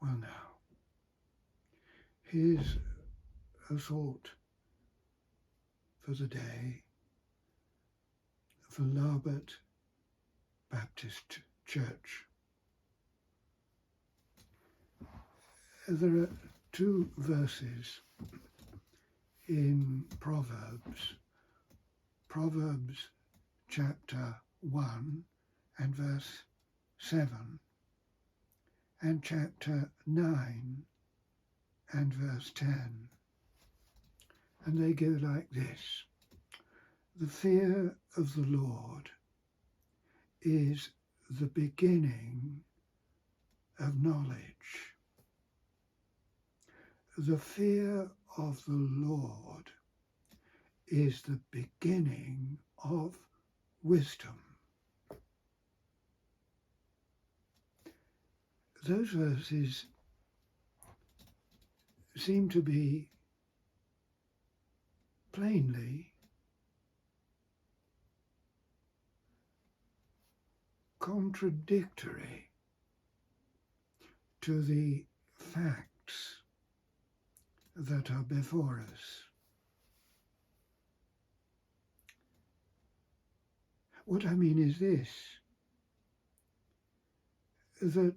Well, now, here's a thought for the day for Larbert Baptist Church. There are two verses in Proverbs chapter 1 and verse 7, and chapter 9 and verse 10. And they go like this: the fear of the Lord is the beginning of knowledge. The fear of the Lord is the beginning of wisdom. Those verses seem to be plainly contradictory to the facts that are before us. What I mean is this, that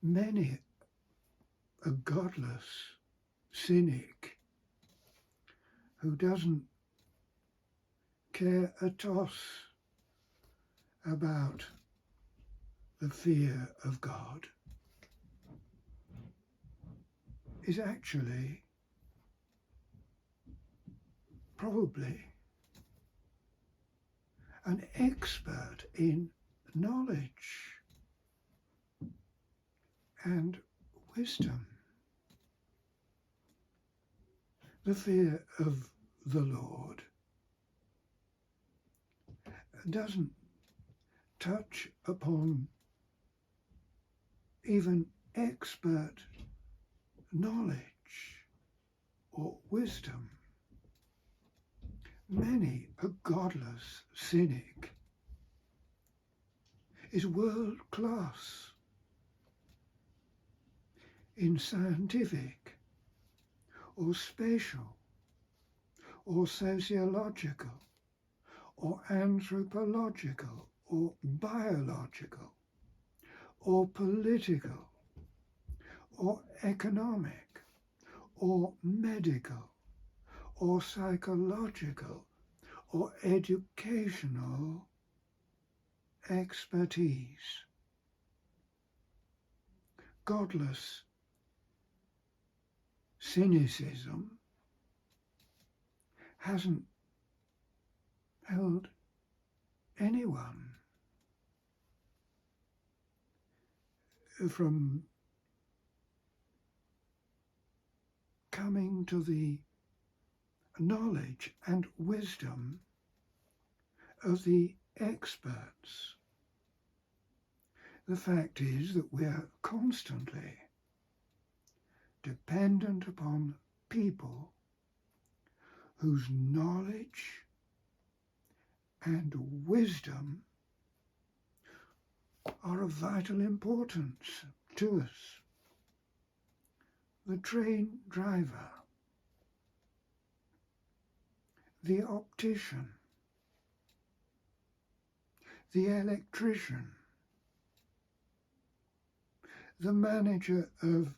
many a godless cynic who doesn't care a toss about the fear of God is actually probably an expert in knowledge and wisdom. The fear of the Lord doesn't touch upon even expert knowledge or wisdom. Many a godless cynic is world class in scientific or spatial or sociological or anthropological or biological or political or economic or medical or psychological or educational expertise. Godless cynicism hasn't held anyone from coming to the knowledge and wisdom of the experts. The fact is that we are constantly dependent upon people whose knowledge and wisdom are of vital importance to us. The train driver, the optician, the electrician, the manager of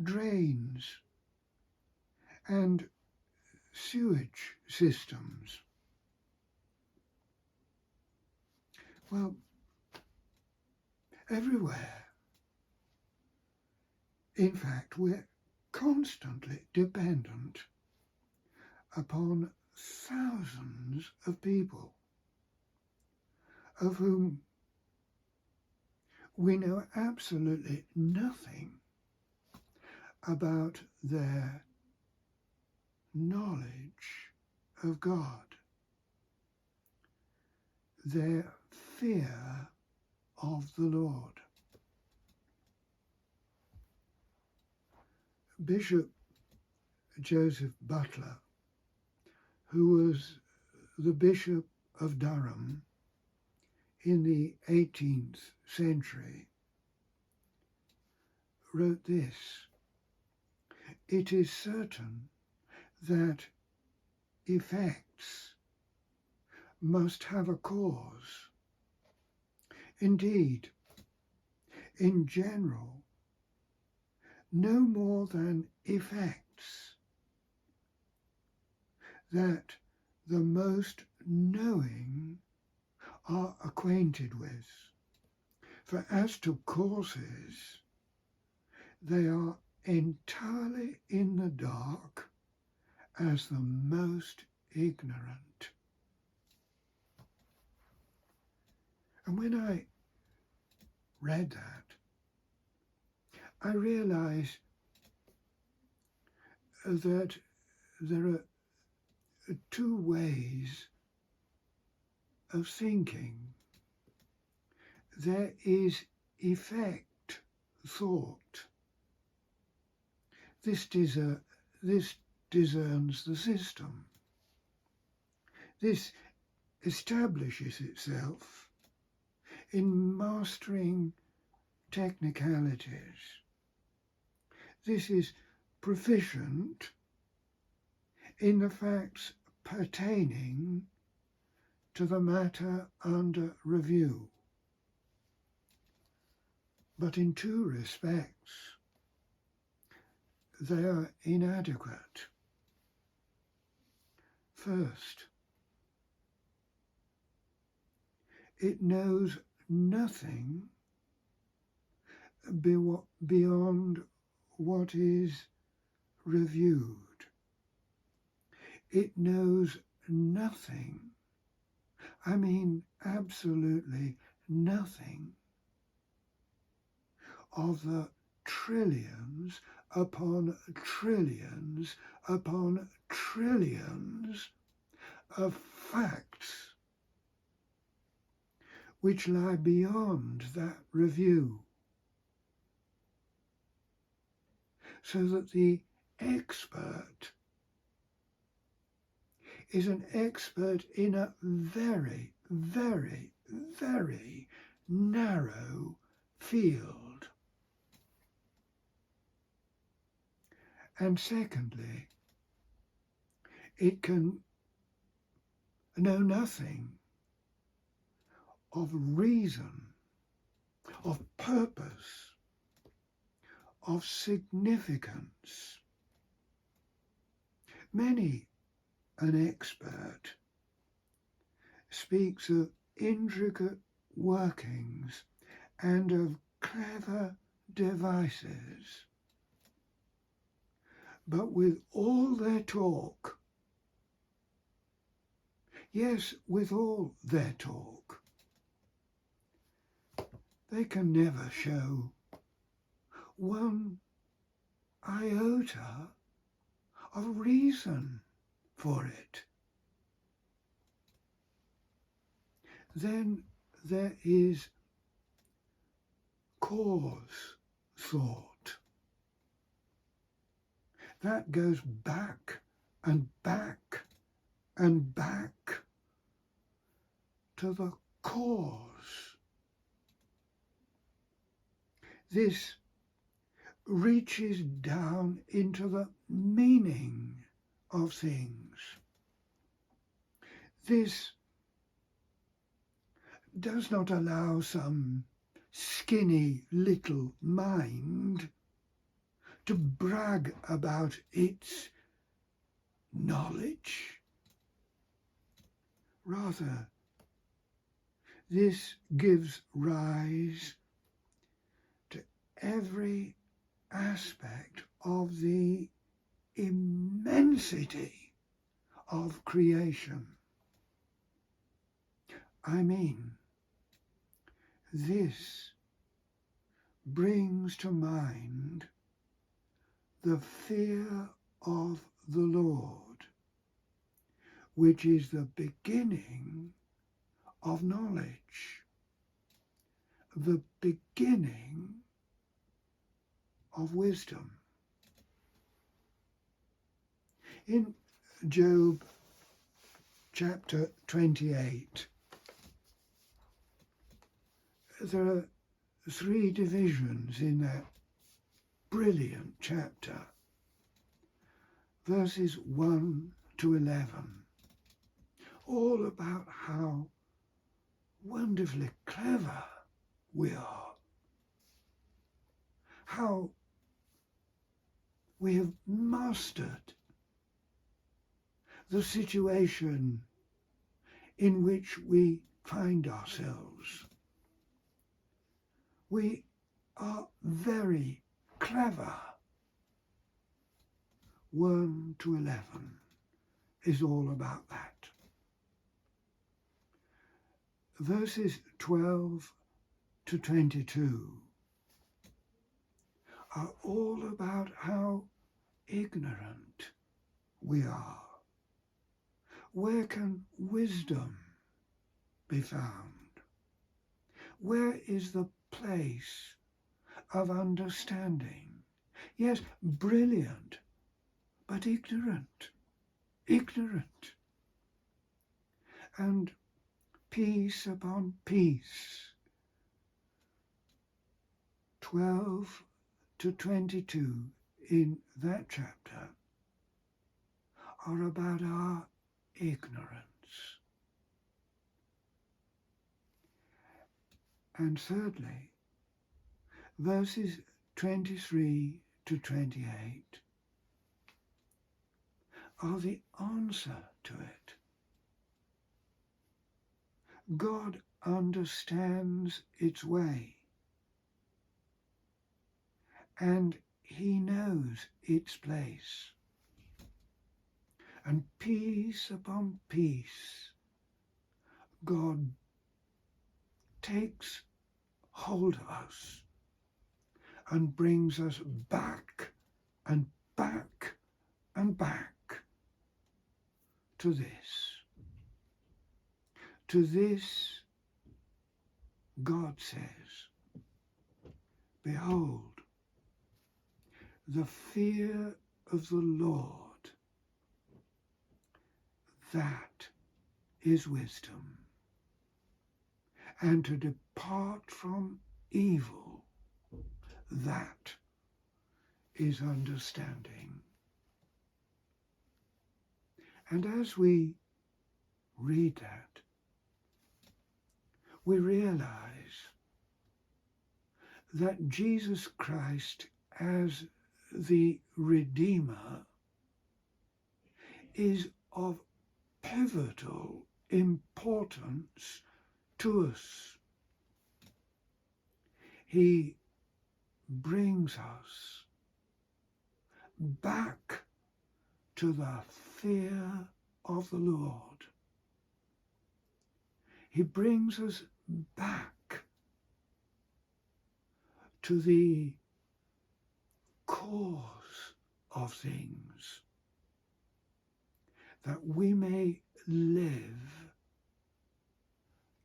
drains and sewage systems. Well, everywhere, in fact, we're constantly dependent upon thousands of people of whom we know absolutely nothing about their knowledge of God, their fear of the Lord. Bishop Joseph Butler, who was the Bishop of Durham in the 18th century, wrote this: "It is certain that effects must have a cause. Indeed, in general, no more than effects that the most knowing are acquainted with. For as to causes, they are entirely in the dark as the most ignorant." And when I read that, I realized that there are two ways of thinking. There is effect thought. This discerns the system. This establishes itself in mastering technicalities. This is proficient in the facts pertaining to the matter under review. But in two respects, they are inadequate. First, it knows nothing beyond what is reviewed. It knows nothing, I mean absolutely nothing, of the trillions upon trillions upon trillions of facts which lie beyond that review, so that the expert is an expert in a very, very, very narrow field. And secondly, it can know nothing of reason, of purpose, of significance. Many an expert speaks of intricate workings and of clever devices, but with all their talk, yes, with all their talk, they can never show one iota of reason for it. Then there is cause thought. That goes back and back and back to the cause. This reaches down into the meaning of things. This does not allow some skinny little mind to brag about its knowledge. Rather, this gives rise to every aspect of the immensity of creation. I mean, this brings to mind the fear of the Lord, which is the beginning of knowledge, the beginning of wisdom. In Job chapter 28, there are three divisions in that brilliant chapter, verses 1 to 11, all about how wonderfully clever we are, how we have mastered the situation in which we find ourselves. We are very clever. 1 to 11 is all about that. Verses 12 to 22 are all about how ignorant we are. Where can wisdom be found? Where is the place of understanding? Yes, brilliant, but ignorant. And piece upon piece. 12 to 22 in that chapter are about our ignorance. And thirdly, verses 23 to 28 are the answer to it. God understands its way, and he knows its place. And piece upon piece, God takes hold of us and brings us back and back and back to this. To this, God says, behold, the fear of the Lord, that is wisdom, and to depart from evil, that is understanding. And as we read that, we realize that Jesus Christ as the Redeemer is of pivotal importance to us. He brings us back to the fear of the Lord. He brings us back to the cause of things, that we may live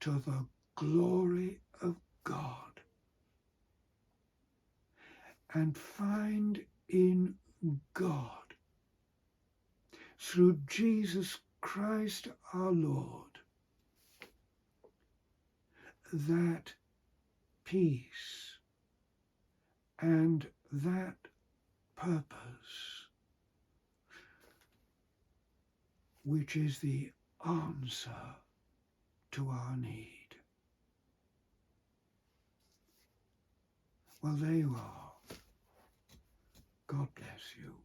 to the glory of God and find in God, through Jesus Christ our Lord, that peace and that purpose which is the answer to our need. Well, there you are. God bless you.